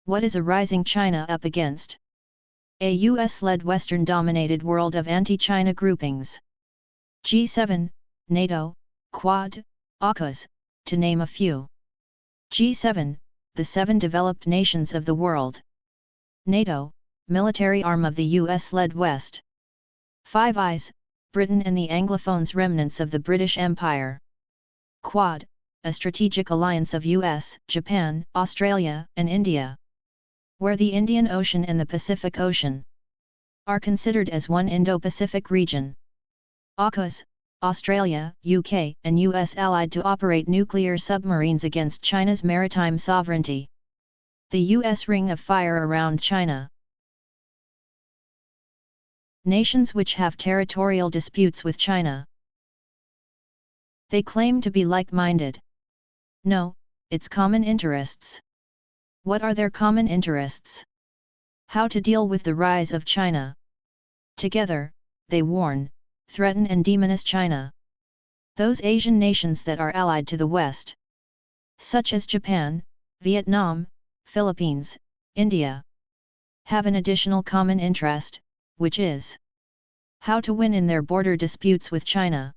What is a rising China up against? A US-led Western-dominated world of anti-China groupings. G7, NATO, Quad, AUKUS, to name a few. G7, the 7 developed nations of the world. NATO, military arm of the US-led West. Five Eyes, Britain and the Anglophones, remnants of the British Empire. Quad, a strategic alliance of US, Japan, Australia, and India, where the Indian Ocean and the Pacific Ocean are considered as one Indo-Pacific region. AUKUS, Australia, UK, and US allied to operate nuclear submarines against China's maritime sovereignty. The US Ring of Fire around China. Nations which have territorial disputes with China. They claim to be like-minded. No, it's common interests. What are their common interests? How to deal with the rise of China. Together, they warn, threaten and demonize China. Those Asian nations that are allied to the West, such as Japan, Vietnam, Philippines, India, have an additional common interest, which is how to win in their border disputes with China.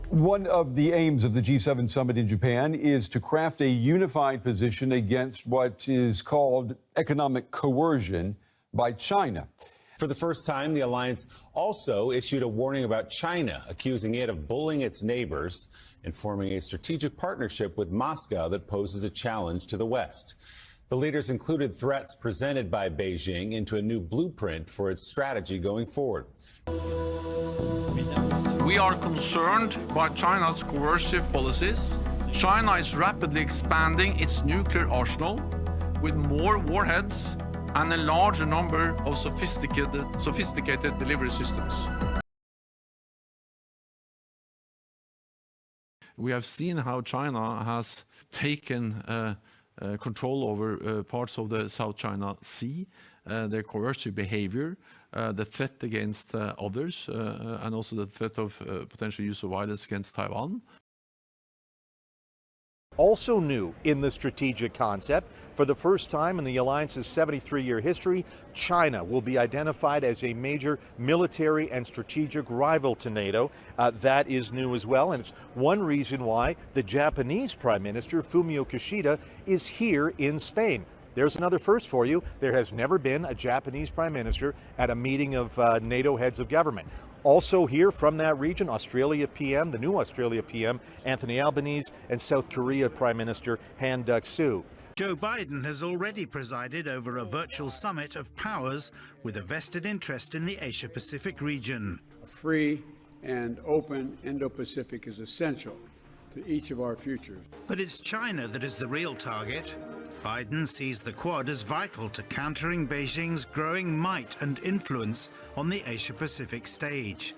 One of the aims of the G7 summit in Japan is to craft a unified position against what is called economic coercion by China. For the first time, the alliance also issued a warning about China, accusing it of bullying its neighbors and forming a strategic partnership with Moscow that poses a challenge to the West. The leaders included threats presented by Beijing into a new blueprint for its strategy going forward. We are concerned by China's coercive policies. China is rapidly expanding its nuclear arsenal with more warheads and a larger number of sophisticated delivery systems. We have seen how China has taken control over parts of the South China Sea, their coercive behavior, the threat against others, and also the threat of potential use of violence against Taiwan. Also new in the strategic concept, for the first time in the alliance's 73-year history, China will be identified as a major military and strategic rival to NATO. That is new as well, and it's one reason why the Japanese Prime Minister, Fumio Kishida, is here in Spain. There's another first for you. There has never been a Japanese Prime Minister at a meeting of NATO heads of government. Also here from that region, Australia PM, the new Australia PM, Anthony Albanese, and South Korea Prime Minister Han Duck-soo. Joe Biden has already presided over a virtual summit of powers with a vested interest in the Asia-Pacific region. A free and open Indo-Pacific is essential to each of our futures. But it's China that is the real target. Biden sees the Quad as vital to countering Beijing's growing might and influence on the Asia-Pacific stage.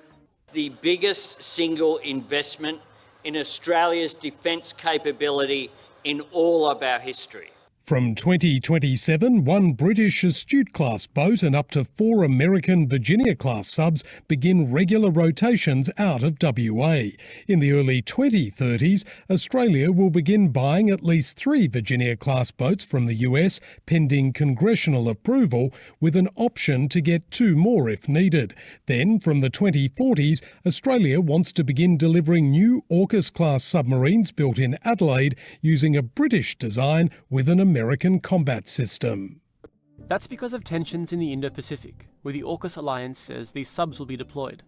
The biggest single investment in Australia's defence capability in all of our history. From 2027, one British Astute-class boat and up to 4 American Virginia-class subs begin regular rotations out of WA. In the early 2030s, Australia will begin buying at least 3 Virginia-class boats from the US, pending congressional approval, with an option to get 2 more if needed. Then, from the 2040s, Australia wants to begin delivering new AUKUS-class submarines built in Adelaide using a British design with an American combat system. That's because of tensions in the Indo-Pacific, where the AUKUS alliance says these subs will be deployed.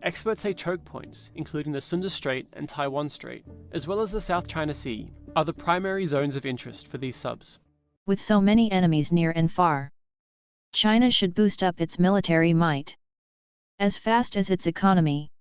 Experts say choke points, including the Sunda Strait and Taiwan Strait, as well as the South China Sea, are the primary zones of interest for these subs. With so many enemies near and far, China should boost up its military might as fast as its economy.